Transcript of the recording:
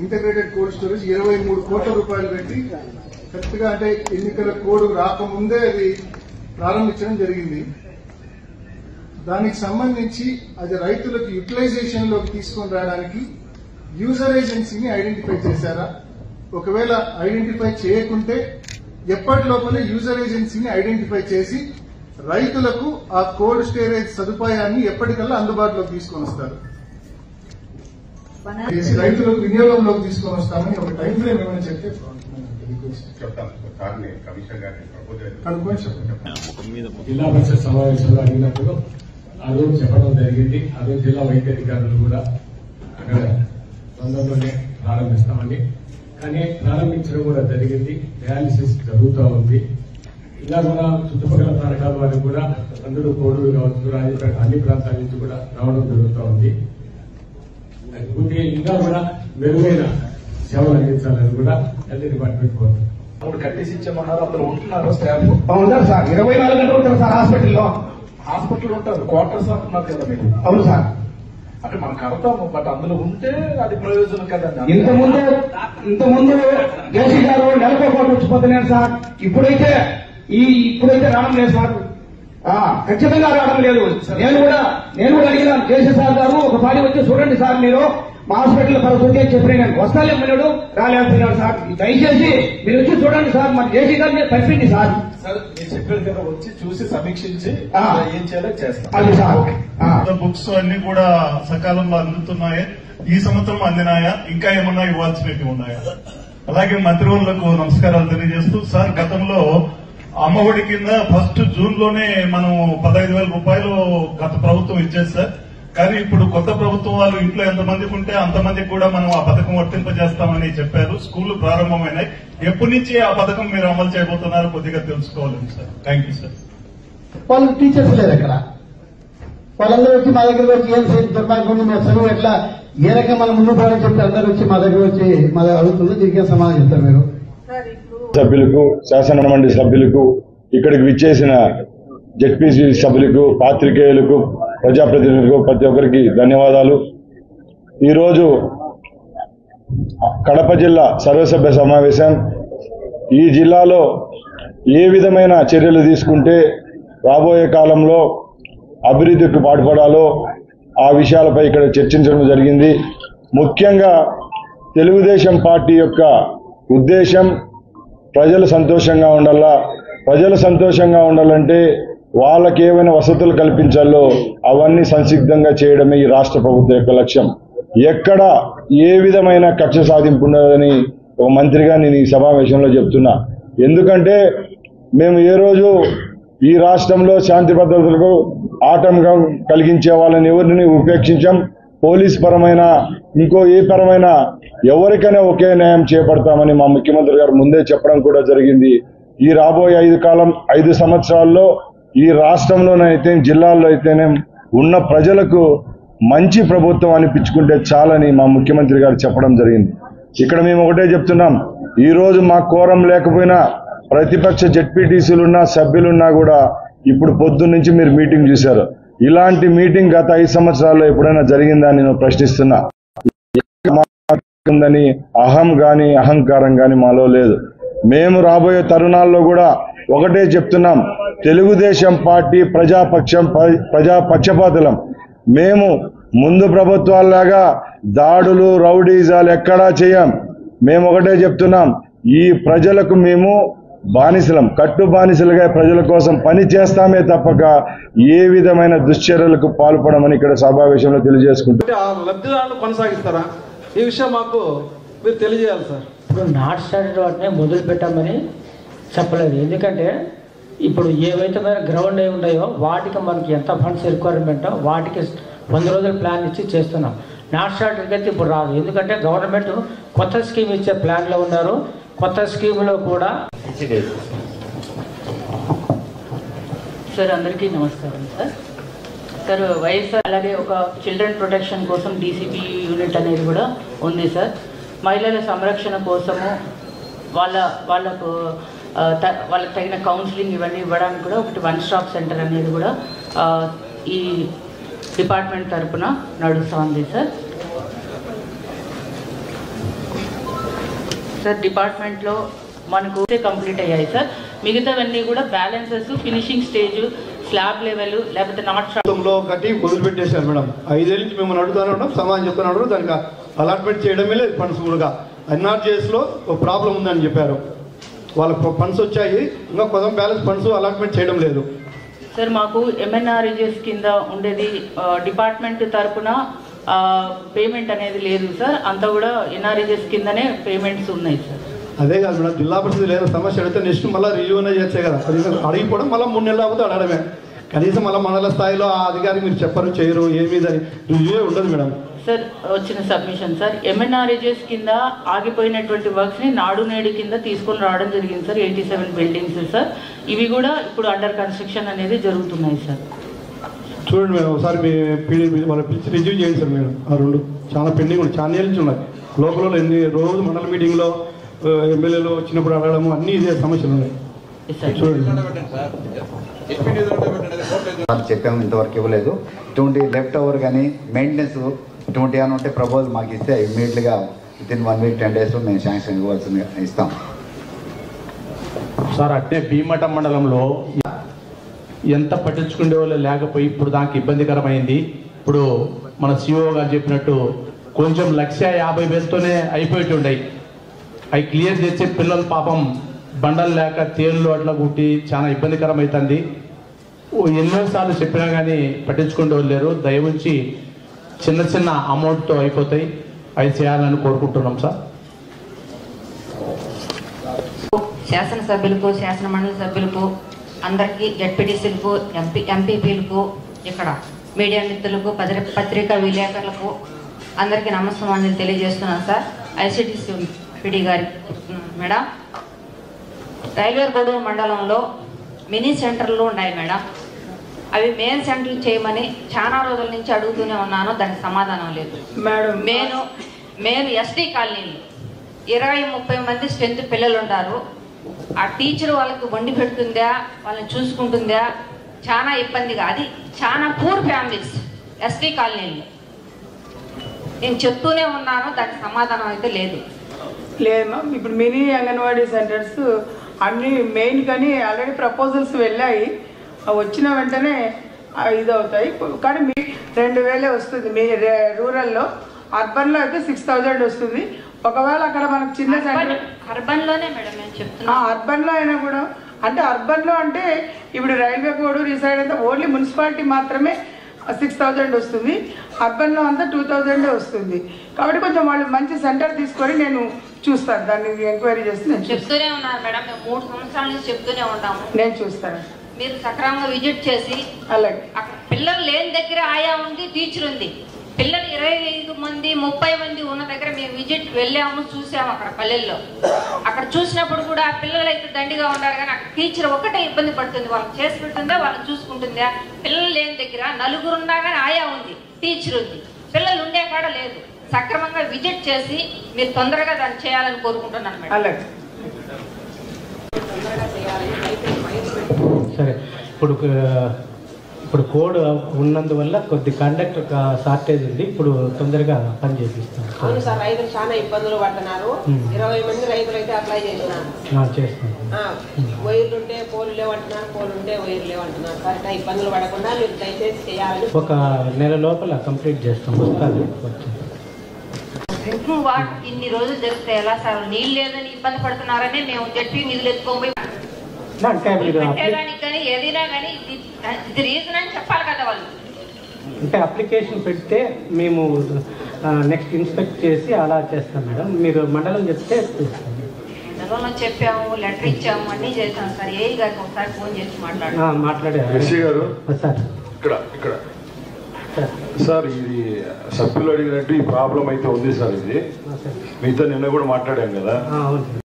Integrated cold storage 23 కోట్ల రూపాయలు పెట్టి కరెక్ట్ గా అంటే ఎన్నికల కోడ్ రాకముందే అది ప్రారంభించడం జరిగింది. దానికి సంబంధించి అది రైతులకు యూటిలైజేషన్ లోకి తీసుకొని రావడానికి యూజర్ ఏజెన్సీని ఐడెంటిఫై చేశారా? ఒకవేళ ఐడెంటిఫై చేయకుంటే ఎప్పటి లోపలే యూజర్ ఏజెన్సీని ఐడెంటిఫై చేసి రైతులకు ఆ కోల్డ్ స్టోరేజ్ సదుపాయాన్ని ఎప్పటికల్లా అందుబాటులోకి తీసుకొని వస్తారు, రైతులకు వినియోగంలోకి తీసుకొని వస్తామని ఒక టైం ఫ్రేమ్ ఏమైనా చెప్తే జిల్లా పరిషత్ సమావేశంలో అడిగినప్పుడు ఆ రోజు చెప్పడం జరిగింది. ఆ రోజు జిల్లా వైద్య అధికారులు కూడా అక్కడ తొందరలోనే ప్రారంభిస్తామని, కానీ ప్రారంభించడం కూడా జరిగింది. డయాలిసిస్ జరుగుతూ ఉంది. ఇలా కూడా చుట్టుపక్కల ప్రాంతాల వారికి కూడా అందరూ కోడూరు కావచ్చు, రాజపేట అన్ని ప్రాంతాల నుంచి కూడా రావడం జరుగుతూ ఉంది. ఇంకా కూడా మెరుగైన సేవలు అందించాలని కూడా హెల్త్ డిపార్ట్మెంట్ కోరుతుంది. అప్పుడు కట్టేసి ఇచ్చామన్నారు, అందరూ ఉంటున్నారు స్టాఫ్. అవును సార్, 24 గంటలు ఉంటారు సార్ హాస్పిటల్ ఉంటారు, క్వార్టర్స్ అంటున్నారు కదా మీరు. అవును సార్, అంటే మనం కడతాము, బట్ అందులో ఉంటే అది ప్రయోజనం కదండి. ఇంతకుముందు జేసీ గారు నెలకు కోట వచ్చిపోతున్నాను సార్. ఇప్పుడైతే రావడం లేదు సార్, ఖచ్చితంగా రావడం లేదు. నేను కూడా అడిగినాను జేసీ సార్ గారు, ఒక పాడి వచ్చి చూడండి సార్ మీరు మా హాస్పిటల్ పరిస్థితి అని చెప్పిన, నేను వస్తాలే మన్నాడు, రాలేకపోయినాడు సార్. దయచేసి మీరు వచ్చి చూడండి సార్, మన జేసీ గారిని పంపింది సార్. సార్ మీరు చెప్పారు కదా, వచ్చి చూసి సమీక్షించి ఏం చేయాలో చేస్తాం. అది సార్, బుక్స్ అన్ని కూడా సకాలంలో అందుతున్నాయి. ఈ సంవత్సరం అందినాయా, ఇంకా ఏమన్నా ఇవ్వాల్సినవి ఉన్నాయా? అలాగే మంత్రివర్యులకు నమస్కారాలు తెలియజేస్తూ, సార్ గతంలో అమ్మఒడి కింద ఫస్ట్ జూన్ లోనే మనం 15,000 రూపాయలు గత ప్రభుత్వం ఇచ్చేది సార్. కానీ ఇప్పుడు కొత్త ప్రభుత్వం వాళ్ళు ఇంట్లో ఎంతమందికి ఉంటే అంతమందికి కూడా మనం ఆ పథకం వర్తింపజేస్తామని చెప్పారు. స్కూళ్లు ప్రారంభమైనాయి. ఎప్పటి నుంచి ఆ పథకం మీరు అమలు చేయబోతున్నారో కొద్దిగా తెలుసుకోవాలండి సార్. Thank you sir. వాళ్ళు టీచర్స్ లేరు అక్కడ, వాళ్ళందరూ వచ్చి మా దగ్గర వచ్చి ఏం దుర్మార్గం మా చదువు ఎట్లా ఏ రకంగా మనం ముందు పోవాలని చెప్పి అందరూ వచ్చి మా దగ్గర వచ్చి మా అడుగుతుంది. దీనికి సమాధానం చెప్తారు మీరు. సభ్యులకు, శాసన మండలి సభ్యులకు, ఇక్కడికి విచ్చేసిన జెడ్పీసీ సభ్యులకు, పాత్రికేయులకు, ప్రజాప్రతినిధులకు ప్రతి ఒక్కరికి ధన్యవాదాలు. ఈరోజు కడప జిల్లా సర్వసభ్య సమావేశం. ఈ జిల్లాలో ఏ విధమైన చర్యలు తీసుకుంటే రాబోయే కాలంలో అభివృద్ధికి పాటుపడాలో ఆ విషయాలపై ఇక్కడ చర్చించడం జరిగింది. ముఖ్యంగా తెలుగుదేశం పార్టీ యొక్క ఉద్దేశం ప్రజలు సంతోషంగా ఉండాలా. ప్రజలు సంతోషంగా ఉండాలంటే వాళ్ళకి ఏమైనా వసతులు కల్పించాలో అవన్నీ సంసిద్ధంగా చేయడమే ఈ రాష్ట్ర ప్రభుత్వం యొక్క లక్ష్యం. ఎక్కడ ఏ విధమైన కక్ష సాధింపు ఉండదని ఒక మంత్రిగా నేను ఈ సమావేశంలో చెప్తున్నా. ఎందుకంటే మేము ఏ రోజు ఈ రాష్ట్రంలో శాంతి భద్రతలకు ఆటంకం కలిగించే వాళ్ళని ఎవరిని ఉపేక్షించాం. పోలీస్ పరమైన ఇంకో ఏ పరమైన ఎవరికైనా ఒకే న్యాయం చేపడతామని మా ముఖ్యమంత్రి గారు ముందే చెప్పడం కూడా జరిగింది. ఈ రాబోయే 5 సంవత్సరాల్లో ఈ రాష్ట్రంలోనైతే జిల్లాల్లో అయితేనే ఉన్న ప్రజలకు మంచి ప్రభుత్వం అనిపించుకుంటే చాలని మా ముఖ్యమంత్రి గారు చెప్పడం జరిగింది. ఇక్కడ మేము ఒకటే చెప్తున్నాం, ఈ రోజు మా కోరం లేకపోయినా ప్రతిపక్ష జెడ్పీటీసీలున్నా సభ్యులున్నా కూడా ఇప్పుడు పొద్దున్న నుంచి మీరు మీటింగ్ చూశారు. ఇలాంటి మీటింగ్ గత 5 సంవత్సరాల్లో ఎప్పుడైనా జరిగిందా నేను ప్రశ్నిస్తున్నా. అహం గాని అహంకారం గాని మాలో లేదు. మేము రాబోయే తరుణాల్లో కూడా ఒకటే చెప్తున్నాం, తెలుగుదేశం పార్టీ ప్రజాపక్షం, ప్రజాపక్షపాతులం. మేము ముందు ప్రభుత్వాల్లాగా దాడులు రౌడీజాలు ఎక్కడా చేయం. మేము ఒకటే చెప్తున్నాం, ఈ ప్రజలకు మేము బానిసలం, కట్టు బానిసలుగా ప్రజల కోసం పని చేస్తామే తప్పక ఏ విధమైన దుశ్చర్యలకు పాల్పడమని ఇక్కడ సమావేశంలో తెలియజేసుకుంటాం. లబ్ధిదారులు కొనసాగిస్తారా ఈ విషయం మాకు మీరు తెలియజేయాలి సార్. ఇప్పుడు నాట్ స్టార్టెడ్ వాటిని మొదలు పెట్టామని చెప్పలేదు. ఎందుకంటే ఇప్పుడు ఏవైతే మరి గ్రౌండ్ ఏమి ఉన్నాయో వాటికి మనకి ఎంత ఫండ్స్ రిక్వైర్మెంటో వాటికి 100 రోజుల ప్లాన్ ఇచ్చి చేస్తున్నాం. నాట్ స్టార్టెడ్ అయితే ఇప్పుడు రాదు. ఎందుకంటే గవర్నమెంట్ కొత్త స్కీమ్ ఇచ్చే ప్లాన్లో ఉన్నారు. కొత్త స్కీమ్లో కూడా సార్ అందరికీ నమస్కారం సార్. వైఎస్ఆర్ అలాగే ఒక చిల్డ్రన్ ప్రొటెక్షన్ కోసం డీసీపీ యూనిట్ అనేది కూడా ఉంది సార్. మహిళల సంరక్షణ కోసము వాళ్ళకు తగిన కౌన్సిలింగ్ ఇవన్నీ ఇవ్వడానికి కూడా ఒకటి 1 స్టాప్ సెంటర్ అనేది కూడా ఈ డిపార్ట్మెంట్ తరఫున నడుస్తుంది సార్. సార్ డిపార్ట్మెంట్లో మనకు కంప్లీట్ అయ్యాయి సార్. మిగతావన్నీ కూడా balances, finishing stage, slab level లేకపోతే నాట్ ఒకటి మొదలుపెట్టేశారు మేడం. 5 ఏళ్ళ నుంచి మిమ్మల్ని అడుగుతాను మేడం, సమాధానం చెప్తున్నాడు. దానికి అలాట్మెంట్ చేయడమే లేదు ఫండ్స్ కూడా. ఎన్ఆర్జీఎస్లో ఒక ప్రాబ్లం ఉందని చెప్పారు. వాళ్ళకు ఫండ్స్ వచ్చాయి, ఇంకా కొంత బ్యాలెన్స్ ఫండ్స్ అలాట్మెంట్ చేయడం లేదు సార్. మాకు ఎంఎన్ఆర్ఈజెస్ కింద ఉండేది డిపార్ట్మెంట్ తరఫున పేమెంట్ అనేది లేదు సార్. అంతా కూడా ఎన్ఆర్ఈజెస్ కిందనే పేమెంట్స్ ఉన్నాయి సార్. అదే కాదు మేడం, జిల్లా పరిషత్ లేదా సమస్య అడిగితే నెక్స్ట్ మళ్ళీ రివ్యూ అనేది చేస్తే కదా. అడిగిపోవడం మళ్ళీ 3 నెలలు అవుతుంది అడగడమే. కనీసం మళ్ళీ మండల స్థాయిలో ఆ అధికారి మీరు చెప్పరు, చేయరు, ఏమీ రివ్యూ ఉండదు మేడం. సార్ వచ్చిన సబ్మిషన్ సార్, ఎంఎన్ఆర్ఈజెస్ కింద ఆగిపోయినటువంటి వర్క్స్ ని నాడు నేడు కింద తీసుకొని రావడం జరిగింది సార్. 87 buildings sir. ఇవి కూడా ఇప్పుడు అండర్ కన్స్ట్రక్షన్ అనేది జరుగుతున్నాయి సార్. చూడండి మేడం, ఒకసారి మీ పీడీ మన పిలిచి రివ్యూ చేయండి సార్. మీరు ఆ 2 చాలా పెండింగ్ ఉన్నాయి, చాలా ఏళ్ళు ఉన్నాయి. లోకల్లో ఎన్ని రోజు మండల మీటింగ్లో ఎమ్మెల్యేలు వచ్చినప్పుడు అడగడము అన్ని ఇదే సమస్యలు ఉన్నాయి. చూడండి చెప్పాము, ఇంతవరకు ఇవ్వలేదు. ఇటువంటి లెఫ్ట్ ఓవర్ కానీ మెయింటెనెన్స్ ఇటువంటి ఏమైనా ఉంటే ప్రపోజల్ మాకు ఇస్తే ఇమ్మీడియట్గా వితిన్ 1 వీక్ 10 డేస్లో మేము శాంక్షన్ ఇవ్వాల్సింది ఇస్తాం సార్. అంటే భీమటం మండలంలో ఎంత పట్టించుకునే వాళ్ళు లేకపోయి ఇప్పుడు దానికి ఇబ్బందికరమైంది. ఇప్పుడు మన సిఓ గారు చెప్పినట్టు కొంచెం 150,000 అయిపోయేటుండయి. అవి క్లియర్ చేసే పిల్లలు పాపం బండలు లేక తేళ్ళు అట్లా కుట్టి చాలా ఇబ్బందికరం అవుతుంది. ఎన్నోసార్లు చెప్పినా కానీ పట్టించుకునే వాళ్ళు లేరు. దయవుంచి చిన్న చిన్న అమౌంట్తో అయిపోతాయి, అవి చేయాలని కోరుకుంటున్నాం సార్. శాసనసభ్యులకు, శాసన మండలి సభ్యులకు, అందరికీ జడ్పీటీసీలకు, ఎంపీపీలకు, ఇక్కడ మీడియా మిత్రులకు, పత్రికా విలేకరులకు అందరికీ నమస్కారం తెలియజేస్తున్నాను సార్. ఐసిడిసి పిడి గారి మేడం, రైల్వే గూడూరు మండలంలో మినీ సెంటర్లు ఉన్నాయి మేడం. అవి మెయిన్ సెంటర్లు చేయమని చాలా రోజుల నుంచి అడుగుతూనే ఉన్నాను, దానికి సమాధానం లేదు మేడం. మెయిన్ ఎస్టీ కాలనీలు 20-30 మంది స్ట్రెంత్ పిల్లలు ఉంటారు. ఆ టీచర్ వాళ్ళకి వండి పెడుతుందా, వాళ్ళని చూసుకుంటుందా, చాలా ఇబ్బందిగా. అది చాలా పూర్ ఫ్యామిలీస్ ఎస్టీ కాలనీలు. నేను చెప్తూనే ఉన్నాను, దానికి సమాధానం అయితే లేదు. లేదు మ్యామ్, ఇప్పుడు మినీ అంగన్వాడీ సెంటర్స్ అన్ని మెయిన్ కానీ ఆల్రెడీ ప్రపోజల్స్ వెళ్ళాయి. వచ్చిన వెంటనే ఇది అవుతాయి. కానీ మీ 2,000 వస్తుంది మీ రూరల్లో. అర్బన్లో అయితే 6,000 వస్తుంది. ఒకవేళ అక్కడ మనకు చిన్న సెంటర్ అర్బన్లోనే మేడం నేను చెప్తున్నా. అర్బన్లో అయినా కూడా అంటే అర్బన్లో అంటే ఇప్పుడు రైల్వే గూడూరు ఈ సైడ్ అయితే ఓన్లీ మున్సిపాలిటీ మాత్రమే 6,000 వస్తుంది. అర్బన్లో అంతా 2,000 వస్తుంది. కాబట్టి కొంచెం వాళ్ళు మంచి సెంటర్ తీసుకొని నేను చూస్తాను, దాన్ని ఎంక్వైరీ చేసి నేను చెప్తూనే ఉన్నారు మేడం. మేము 3 సంవత్సరాల నుంచి చెప్తూనే ఉంటాము. నేను చూస్తాను. మీరు సక్రమంగా విజిట్ చేసి, అలాగే అక్కడ పిల్లలు లేని దగ్గర ఆయా ఉంది, టీచర్ ఉంది. పిల్లలు 25 మంది 30 మంది ఉన్న దగ్గర మేము విజిట్ వెళ్ళాము, చూసాము అక్కడ పల్లెల్లో. అక్కడ చూసినప్పుడు కూడా పిల్లలు అయితే దండిగా ఉన్నారు, కానీ అక్కడ టీచర్ ఒకటే ఇబ్బంది పడుతుంది. వాళ్ళకి చేసి పెడుతుందా, వాళ్ళని చూసుకుంటుందా. పిల్లలు లేని దగ్గర 4 ఉన్నా కానీ ఆయా ఉంది, టీచర్ ఉంది. పిల్లలు ఉండే కాడ లేదు. సక్రమంగా విజిట్ చేసి మీరు తొందరగా దాన్ని చేయాలని కోరుకుంటున్నాను మేడం. అలాగే సరే. ఇప్పుడు కోడ్ ఉన్నందువల్ల కొద్ది కండక్ట్ షార్టేజ్ ఉంది. ఇప్పుడు తొందరగా పని చేపిస్తాం. అవును సార్, రైతులు చాలా ఇబ్బందులు పడుతున్నారు. 20 మంది రైతులు అయితే అప్లై చేస్తున్నారు. వైర్లు ఉంటే పోలు లేవంటున్నారు, పోలు ఉంటే వైర్లు లేవంటున్నారు. కరెక్ట్ ఇబ్బందులు పడకుండా మీరు దయచేసి చేయాలని. ఒక నెల లోపల కంప్లీట్ చేస్తాం. వస్తుంది. డ్రింకింగ్ వాటర్ ఇన్ని రోజులు జరిగితే ఎలా సార్? నీళ్ళు లేదని ఇబ్బంది పడుతున్నారని మేము జడ్పీ నిధులు ఎత్తుకోబోయి కానీ ఏదైనా కానీ ఇది రీజన్ అని చెప్పాలి కదా వాళ్ళు. అంటే అప్లికేషన్ పెడితే మేము నెక్స్ట్ ఇన్స్పెక్ట్ చేసి అలా చేస్తాం మేడం. మీరు మండలం చెప్తే మండలంలో చెప్పాము, లెటర్ ఇచ్చాము, అన్నీ చేసాం సార్. ఏ గారికి ఒకసారి ఫోన్ చేసి మాట్లాడారు సార్. ఇక్కడ సార్, ఇది సభ్యులు అడిగినట్టు ఈ ప్రాబ్లం అయితే ఉంది సార్. ఇది మీతో నిన్న కూడా మాట్లాడాం కదా.